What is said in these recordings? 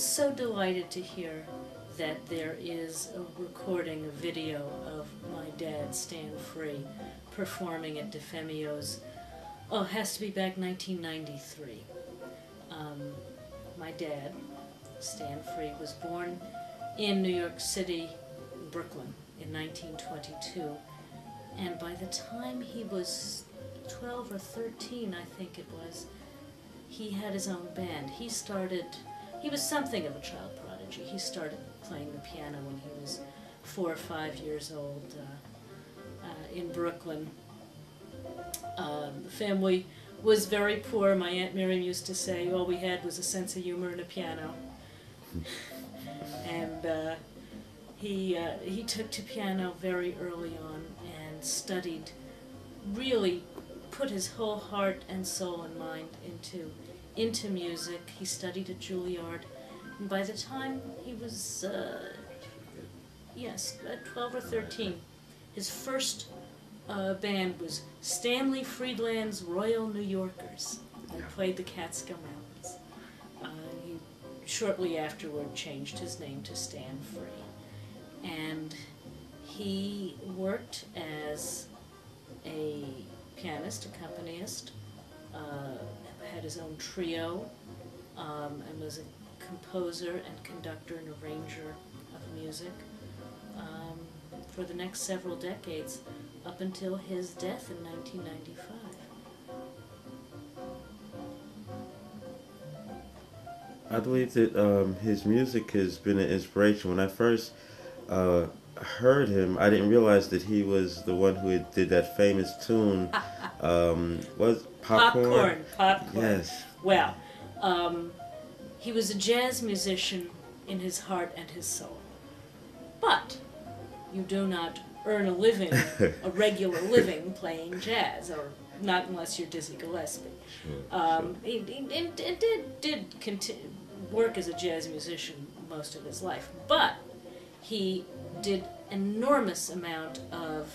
so delighted to hear that there is a recording, a video of my dad, Stan Free, performing at DeFemio's, oh, it has to be back 1993. My dad, Stan Free, was born in New York City, Brooklyn, in 1922. And by the time he was 12 or 13, I think it was, he had his own band. He was something of a child prodigy. He started playing the piano when he was 4 or 5 years old in Brooklyn. The family was very poor. My Aunt Miriam used to say all we had was a sense of humor and a piano. And he took to piano very early on and studied, really put his whole heart and soul and mind into music. He studied at Juilliard, and by the time he was 12 or 13, his first band was Stanley Friedland's Royal New Yorkers, and played the Catskill Mountains. He shortly afterward changed his name to Stan Free, and he worked as a pianist, accompanist, had his own trio, and was a composer and conductor and arranger of music for the next several decades, up until his death in 1995. I believe that his music has been an inspiration. When I first heard him, I didn't realize that he was the one who did that famous tune. Was Popcorn? Popcorn. Yes. Well, he was a jazz musician in his heart and his soul. But you do not earn a living, a regular living, playing jazz, or not unless you're Dizzy Gillespie. Sure. He did work as a jazz musician most of his life, but he did enormous amount of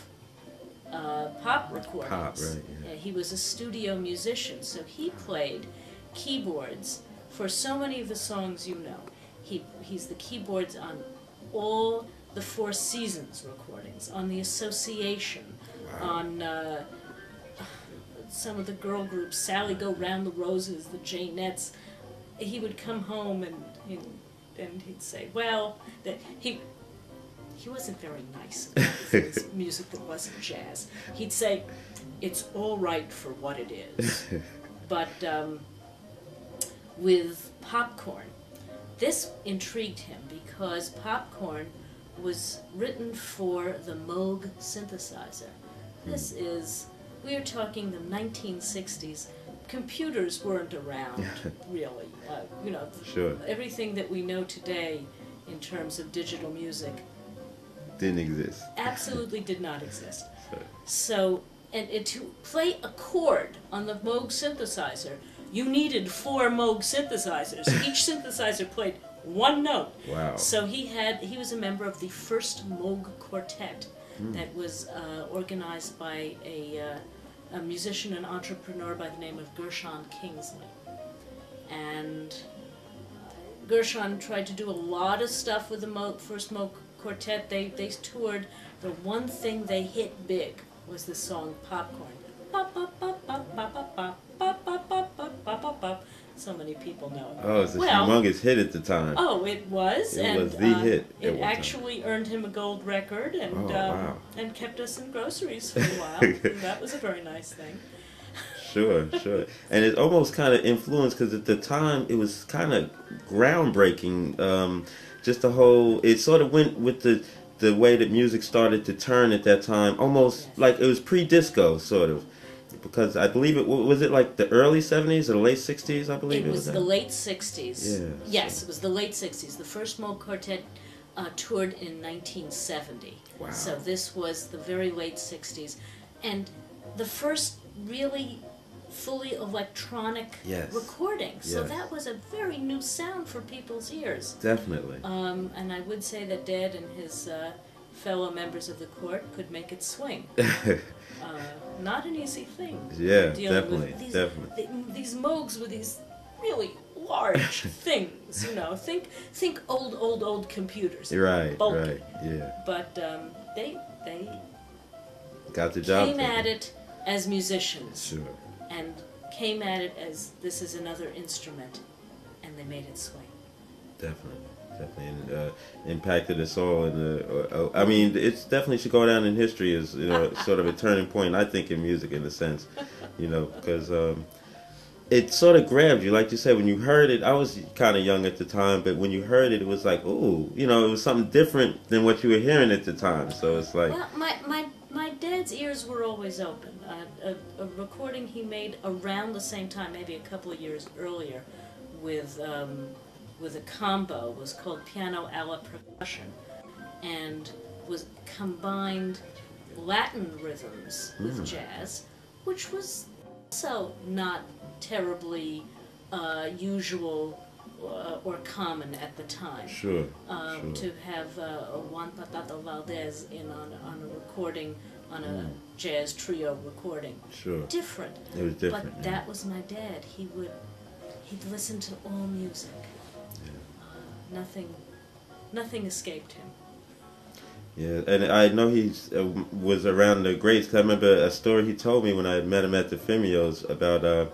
pop recordings. Pop, right, yeah. He was a studio musician, so he played keyboards for so many of the songs you know. He's the keyboards on all the Four Seasons recordings, on the Association, wow, on some of the girl groups, Sally Go Round the Roses, the Janettes. He would come home and he'd say, well, that he wasn't very nice about his music that wasn't jazz. He'd say, it's all right for what it is. But with Popcorn, this intrigued him because Popcorn was written for the Moog synthesizer. This is, we are talking the 1960s. Computers weren't around, really. You know, sure, everything that we know today in terms of digital music didn't exist. Absolutely did not exist. So, and to play a chord on the Moog synthesizer, you needed 4 Moog synthesizers. Each synthesizer played one note. Wow. So he was a member of the first Moog quartet that was organized by a musician and entrepreneur by the name of Gershon Kingsley. And Gershon tried to do a lot of stuff with the first Moog quartet. They toured. The one thing they hit big was the song Popcorn. Pop, pop, pop, pop, pop, pop, pop, pop, pop, pop, pop, pop, pop, pop. So many people know it. Oh, it's a humongous hit at the time. Oh, it was. It was the hit. It actually earned him a gold record and wow, and kept us in groceries for a while. That was a very nice thing. Sure, sure. And it almost kind of influenced, because at the time it was kind of groundbreaking. Just the whole, it sort of went with the way that music started to turn at that time, almost like it was pre-disco, sort of. Because I believe it was like the early 70s or the late 60s, I believe it was. The that? late 60s. Yeah. Yes, so. It was the late 60s. The first Moog Quartet toured in 1970. Wow. So this was the very late 60s. And the first really fully electronic recording. So that was a very new sound for people's ears. Definitely. And I would say that Dad and his fellow members of the court could make it swing. Not an easy thing. Yeah, dealing definitely, with definitely. These Moogs with these really large things, you know. Think old computers. Right, bulky. right, yeah. But they Got the job came done. at it as musicians. Sure. And came at it as this is another instrument, and they made it swing. Definitely, and impacted us all. I mean, it's definitely should go down in history as, you know, sort of a turning point. I think in music, in a sense, you know, because it sort of grabbed you, like you said, when you heard it. I was kind of young at the time, but when you heard it, it was like, ooh, you know, it was something different than what you were hearing at the time. So it's like, Well, my dad's ears were always open. A recording he made around the same time, maybe a couple of years earlier, with a combo was called Piano alla Percussion, and was combined Latin rhythms with jazz, which was also not terribly usual or common at the time. sure. To have Juan Patata Valdez in on a recording, on a jazz trio recording. Sure. Different. It was different. But that was my dad. He'd listen to all music. Nothing escaped him. Yeah, and I know he was around the greats. 'Cause I remember a story he told me when I met him at the Fimios about.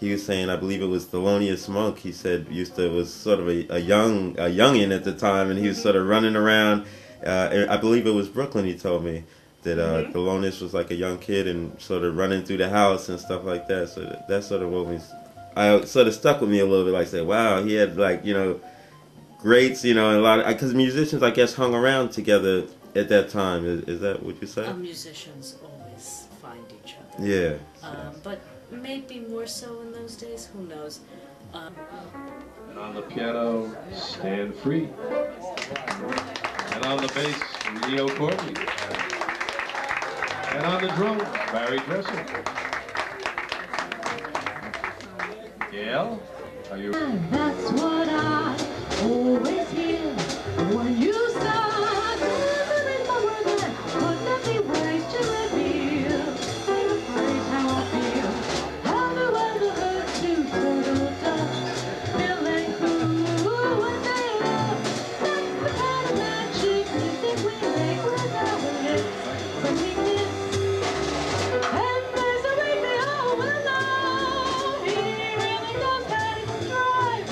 He was saying, I believe it was Thelonious Monk. He said was sort of a youngin at the time, and he was sort of running around. I believe it was Brooklyn. He told me that Thelonious was like a young kid and sort of running through the house and stuff like that. So that sort of sort of stuck with me a little bit. Like, say, wow, he had, like, you know, greats, you know, and a lot of, because musicians, I guess, hung around together at that time. Is that what you say? Musicians always find each other. Yeah. But maybe more so in those days. Who knows? And on the piano, Stan Free. And on the bass, Leo Courtney. And on the drums, Barry Dresser. Gail, are you? That's what I always hear when you start moving forward, and could not be ways to reveal in a phrase how I feel. Have you ever heard two turtle doves feeling cool when they love? That's the kind of magic music we make with our lips when we kiss. And there's a way we all will know. He really does have drive.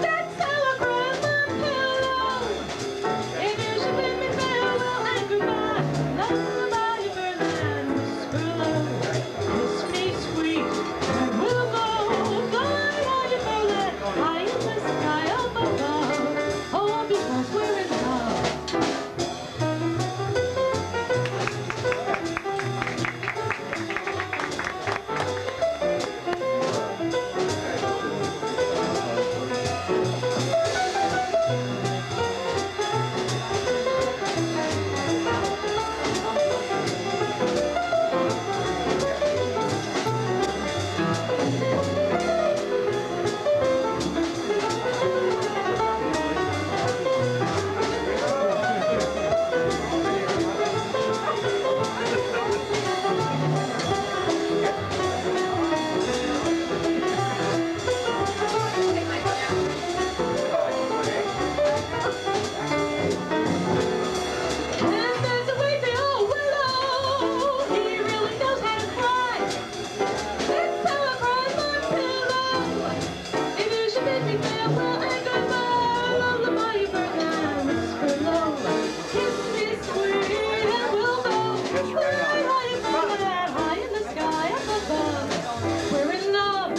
That's how I grab my pillow. If you should make me farewell and goodbye, lullaby you and whisper low. Kiss me sweet, and we'll go fly while you feel it high in the sky up above. Oh, because we're in love. And there's a way below willow. He really knows how to cry. That's how I cry my pillow. If you should bid me farewell and goodbye, lullaby you burn and whisper low. Kiss me sweet and we'll go fly while you feel that high in the sky up above. We're in love.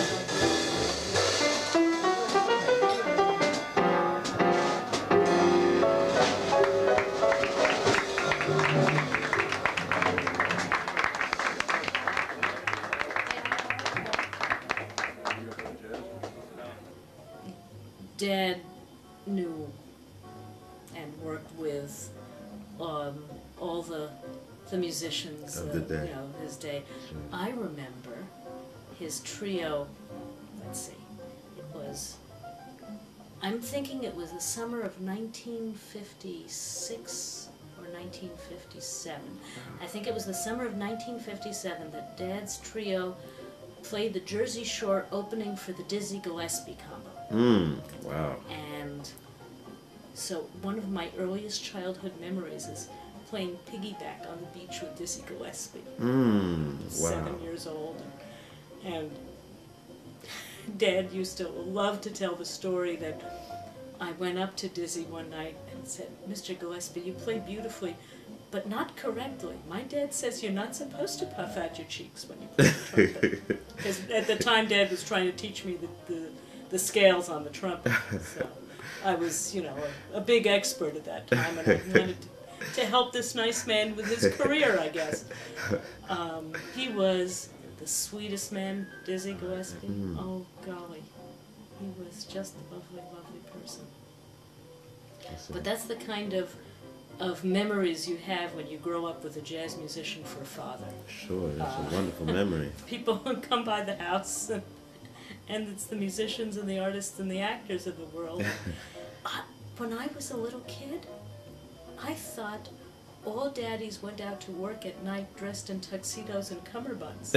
Dad knew and worked with all the musicians Of the day. You know, his day. Sure. I remember his trio. Let's see, it was. I'm thinking it was the summer of 1956 or 1957. I think it was the summer of 1957 that Dad's trio played the Jersey Shore opening for the Dizzy Gillespie combo. Wow. And so one of my earliest childhood memories is playing piggyback on the beach with Dizzy Gillespie. Wow. 7 years old. And Dad used to love to tell the story that I went up to Dizzy one night and said, "Mr. Gillespie, you play beautifully, but not correctly. My dad says you're not supposed to puff out your cheeks when you play the trumpet." Because at the time, Dad was trying to teach me the scales on the trumpet. So I was, you know, a big expert at that time, and I wanted to help this nice man with his career, I guess. He was the sweetest man, Dizzy Gillespie. Oh, golly. He was just a lovely, lovely person. But that's the kind of memories you have when you grow up with a jazz musician for a father. Sure, that's a wonderful memory. People come by the house, and it's the musicians and the artists and the actors of the world. When I was a little kid, I thought all daddies went out to work at night dressed in tuxedos and cummerbunds.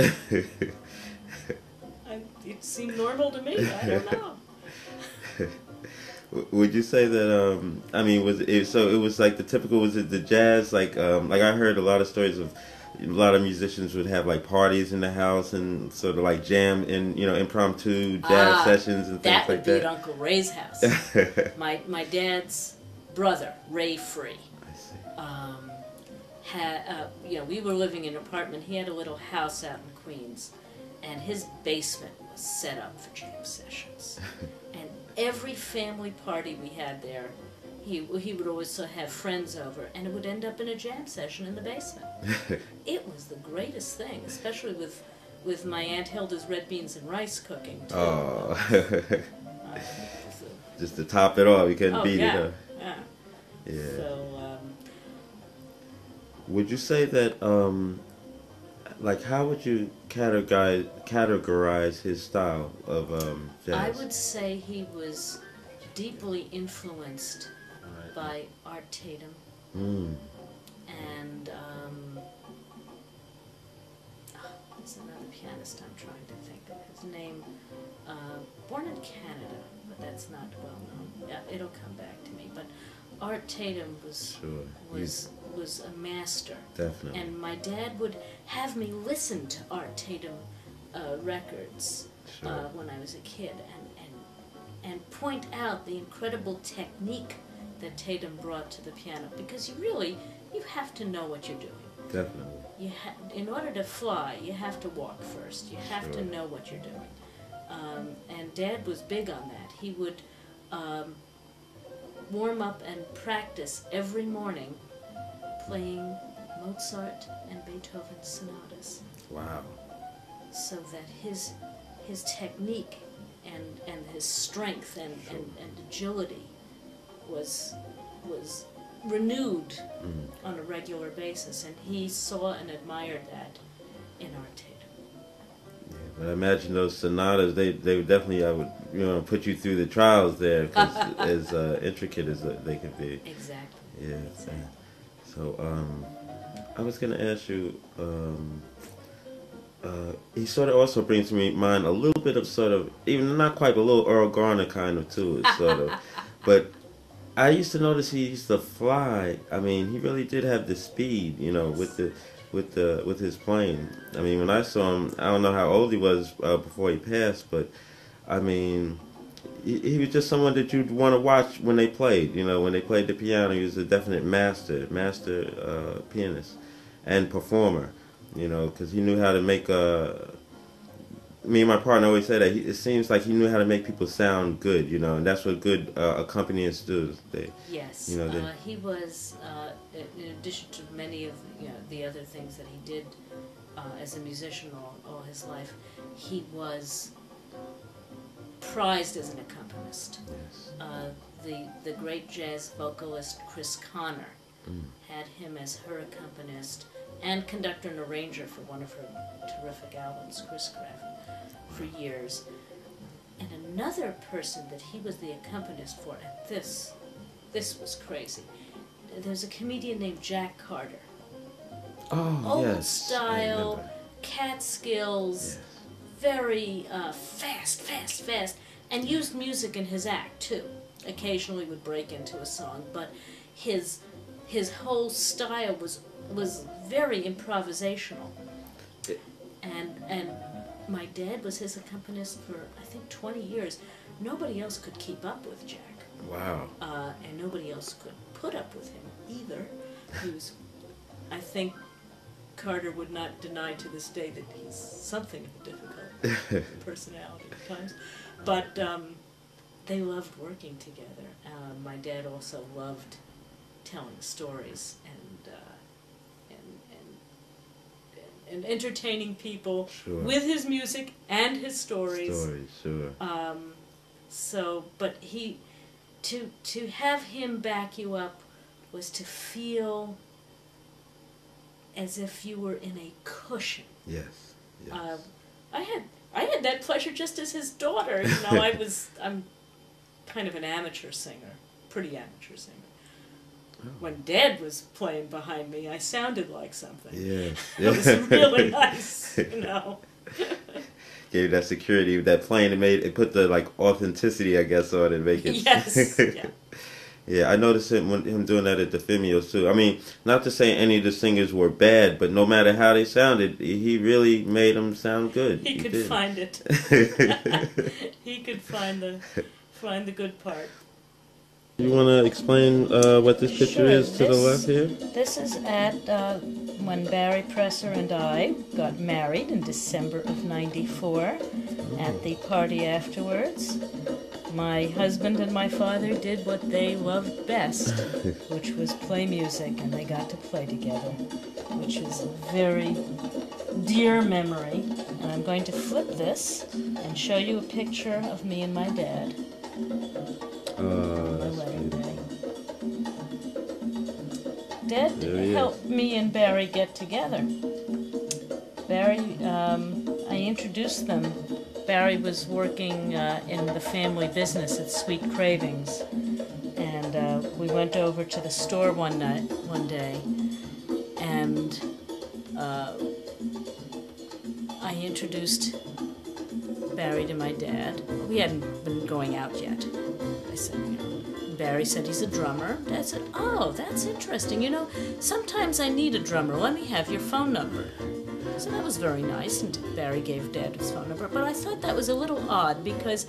It seemed normal to me. I don't know. Would you say that? I mean, was it so? It was like the typical. Was it the jazz? Like I heard a lot of stories of a lot of musicians would have like parties in the house and sort of like jam and impromptu jazz sessions and things like that. That would be at Uncle Ray's house. My dad's brother, Ray Free. I see. We were living in an apartment. He had a little house out in Queens, and his basement was set up for jam sessions. And every family party we had there, he would always have friends over, and it would end up in a jam session in the basement. It was the greatest thing, especially with my Aunt Hilda's red beans and rice cooking, too. Oh. Just to top it off, you couldn't beat it, huh? Yeah. So, would you say that, like, how would you categorize his style of jazz? I would say he was deeply influenced by Art Tatum. And there's another pianist I'm trying to think of his name. Born in Canada, but that's not well known. Yeah, it'll come back to me. But Art Tatum was a master. Definitely. And my dad would have me listen to Art Tatum records when I was a kid, and point out the incredible technique that Tatum brought to the piano, because you have to know what you're doing. Definitely. In order to fly, you have to walk first. You have to know what you're doing. And Dad was big on that. He would warm up and practice every morning playing Mozart and Beethoven sonatas. Wow. So that his technique and his strength and agility was renewed on a regular basis, and he saw and admired that in Art Tatum. Yeah, but I imagine those sonatas, they would definitely, put you through the trials there, cause as intricate as they can be. Exactly. Yeah. Exactly. So, I was going to ask you, he sort of also brings to me mind a little bit of sort of, even not quite, but a little Earl Garner kind of too, sort of. But I used to notice he used to fly. I mean, he really did have the speed, with his playing. I mean, when I saw him, I don't know how old he was before he passed, but I mean, he was just someone that you'd want to watch when they played. When they played the piano, he was a definite master pianist and performer. Because he knew how to make me and my partner always say that it seems like he knew how to make people sound good, and that's what good accompanists do. Yes, he was, in addition to many of the other things that he did as a musician all his life, he was prized as an accompanist. Yes. The great jazz vocalist Chris Connor had him as her accompanist and conductor and arranger for one of her terrific albums, Chris Craft, for years. And another person that he was the accompanist for, and this was crazy. There's a comedian named Jack Carter. Oh, Old yes. style, Catskills, very fast, and used music in his act too. Occasionally would break into a song, but his whole style was very improvisational. And my dad was his accompanist for I think 20 years. Nobody else could keep up with Jack. Wow. And nobody else could put up with him either. He was, I think, Carter would not deny to this day that he's something of a difficult personality at times. But they loved working together. My dad also loved telling stories and entertaining people Sure. with his music and his stories. Sure. But to have him back you up was to feel as if you were in a cushion. Yes. I had that pleasure just as his daughter. I'm kind of an amateur singer, pretty amateur singer. Oh. When Dad was playing behind me, I sounded like something. Yes. It was really nice, Gave that security, that playing, it put the authenticity, I guess, on it, make it. Yes. Yeah. Yeah, I noticed him doing that at the Femios too. I mean, not to say any of the singers were bad, but no matter how they sounded, he really made them sound good. He could find it. He could find the good part. You want to explain what this picture is to the left here? This is at when Barry Presser and I got married in December of '94. At the party afterwards, my husband and my father did what they loved best, which was play music, and they got to play together, which is a very dear memory. And I'm going to flip this and show you a picture of me and my dad. My wedding day. Dad helped me and Barry get together. Barry, I introduced them. Barry was working in the family business at Sweet Cravings, and we went over to the store one day, and I introduced Barry to my dad. We hadn't been going out yet. I said, Barry said he's a drummer. Dad said, oh, that's interesting. Sometimes I need a drummer. Let me have your phone number. So that was very nice, and Barry gave Dad his phone number. But I thought that was a little odd because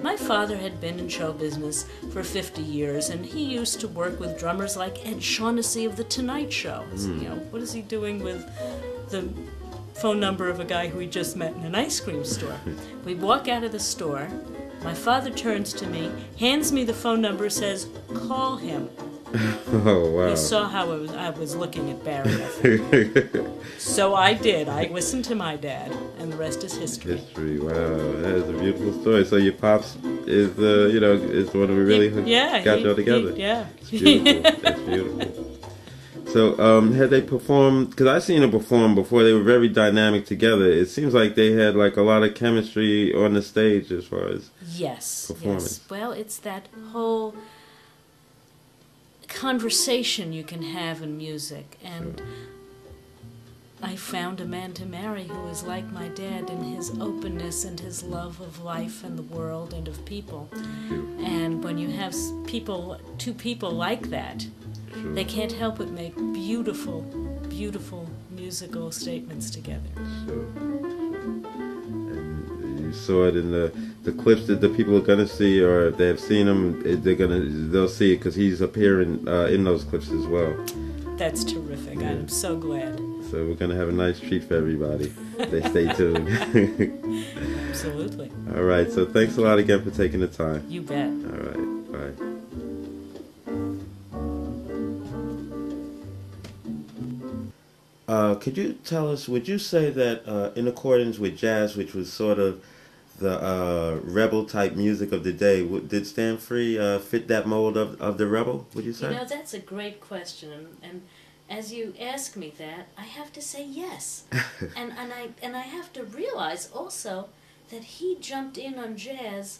my father had been in show business for 50 years, and he used to work with drummers like Ed Shaughnessy of The Tonight Show. What is he doing with the phone number of a guy who he just met in an ice cream store? We walk out of the store. My father turns to me, hands me the phone number, says, call him. Oh, wow. He saw how I was looking at Barry, I think. So I did. I listened to my dad, and the rest is history. Wow. That is a beautiful story. So your pops is, is one who really got you all together. It's beautiful. That's beautiful. So, had they performed, because I seen them perform before, they were very dynamic together. It seems like they had a lot of chemistry on the stage as far as performance. Yes. Well, it's that whole conversation you can have in music, and I found a man to marry who is like my dad in his openness and his love of life and the world and of people. And when you have two people like that, they can't help but make beautiful, beautiful musical statements together. And you saw it in the clips that the people are going to see, or if they have seen him, they'll see it because he's appearing in those clips as well. That's terrific. Yeah. I'm so glad. So we're going to have a nice treat for everybody. They stay tuned. Absolutely. All right. So thanks a lot again for taking the time. You bet. All right. Bye. Could you tell us, would you say that in accordance with jazz, which was sort of the rebel type music of the day, did Stand Free fit that mold of the rebel, would you say? That's a great question, and as you ask me that, I have to say yes. and I have to realize also that he jumped in on jazz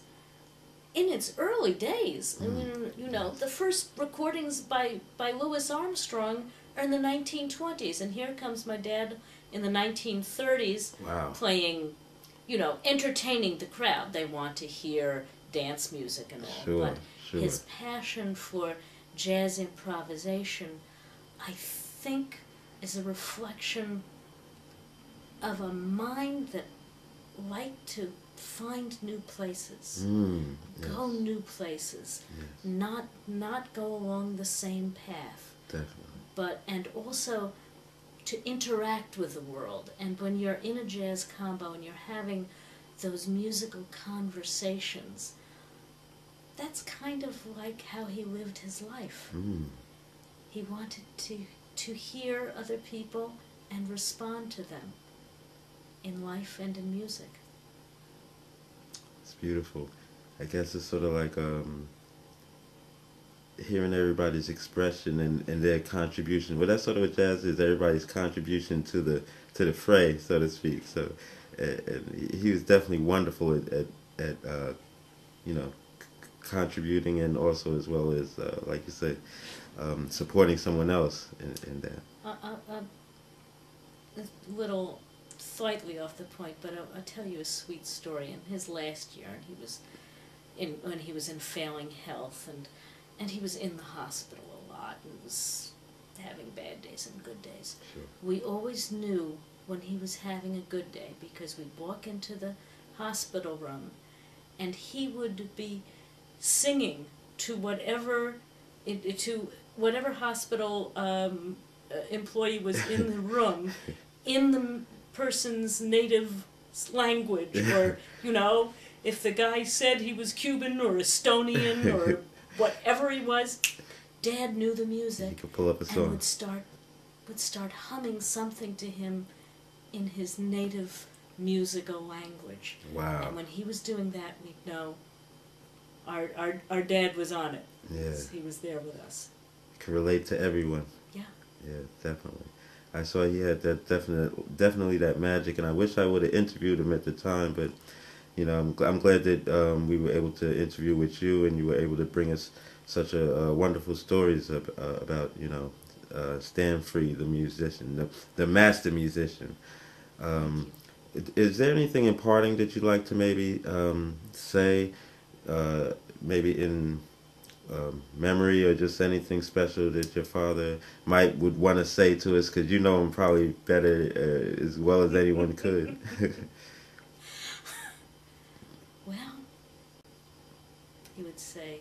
in its early days. I mean, the first recordings by Louis Armstrong are in the 1920s, and here comes my dad in the 1930s playing you know, entertaining the crowd. They want to hear dance music and all. Sure, But sure. his passion for jazz improvisation, I think, is a reflection of a mind that liked to find new places, Yes, go new places, yes, not go along the same path, definitely. but and also to interact with the world. And when you're in a jazz combo and you're having those musical conversations, that's kind of like how he lived his life. He wanted to hear other people and respond to them in life and in music. It's beautiful. I guess it's sort of like hearing everybody's expression and their contribution. Well, that's sort of what jazz is, everybody's contribution to the fray, so to speak. So and he was definitely wonderful at you know, contributing, and also as well as, like you say, supporting someone else in that. A little slightly off the point, but I'll tell you a sweet story. In his last year, and when he was in failing health, and he was in the hospital a lot, and was having bad days and good days. Sure. We always knew when he was having a good day, because we'd walk into the hospital room, and he would be singing to whatever hospital employee was in the room, in the person's native language, or, you know, if the guy said he was Cuban or Estonian or whatever he was, Dad knew the music. He could pull up a song. And would start humming something to him in his native musical language. Wow. And when he was doing that, we'd know our dad was on it. Yeah. He was there with us. Could relate to everyone. Yeah. Yeah, definitely. I saw he had that definitely that magic, and I wish I would have interviewed him at the time. But you know, I'm glad that we were able to interview with you, and you were able to bring us such a wonderful stories about, you know, Stan Free, the musician, the master musician. Is there anything in parting that you'd like to maybe say, maybe in memory, or just anything special that your father would want to say to us, because you know him probably better as well as anyone could. Well, he would say,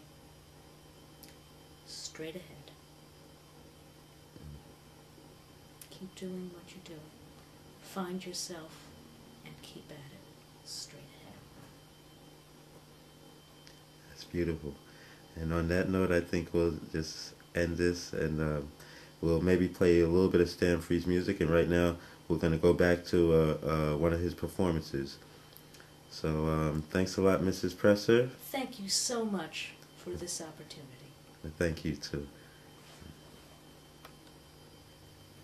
straight ahead. Keep doing what you're doing. Find yourself and keep at it. Straight ahead. That's beautiful. And on that note, I think we'll just end this, and we'll maybe play a little bit of Stan Free's music. And right now, we're going to go back to one of his performances. So thanks a lot, Mrs. Presser. Thank you so much for this opportunity. Thank you, too.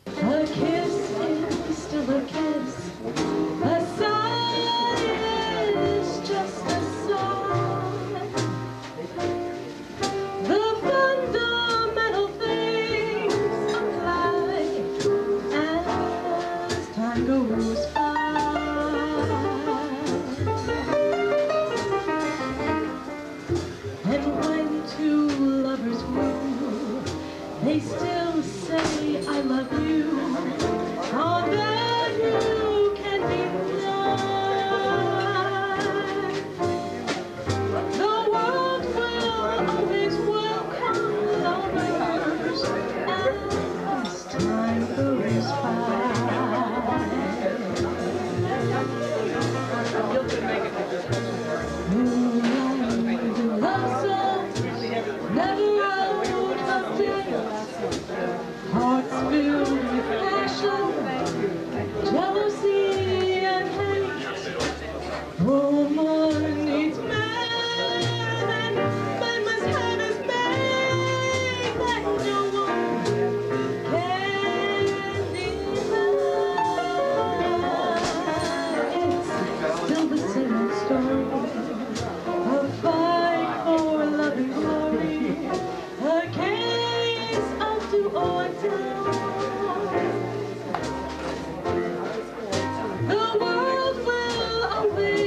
A kiss is still a kiss. A sigh is just a sigh. The fundamental things apply as time goes by. And when two lovers woo, they still say I love you. All that you can deny. The world will always welcome lovers as time goes by. Love songs never out of date. Hearts filled with passion, jealousy and hate. Woman needs man, and man must have his mate, that no one can deny. It's still the same old story, a fight for love and glory, a case of do or die. The world will always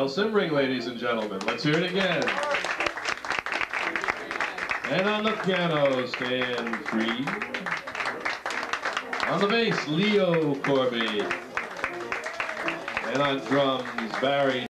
Dale Simbring, ladies and gentlemen. Let's hear it again. And on the piano, Stan Free. On the bass, Leo Corby. And on drums, Barry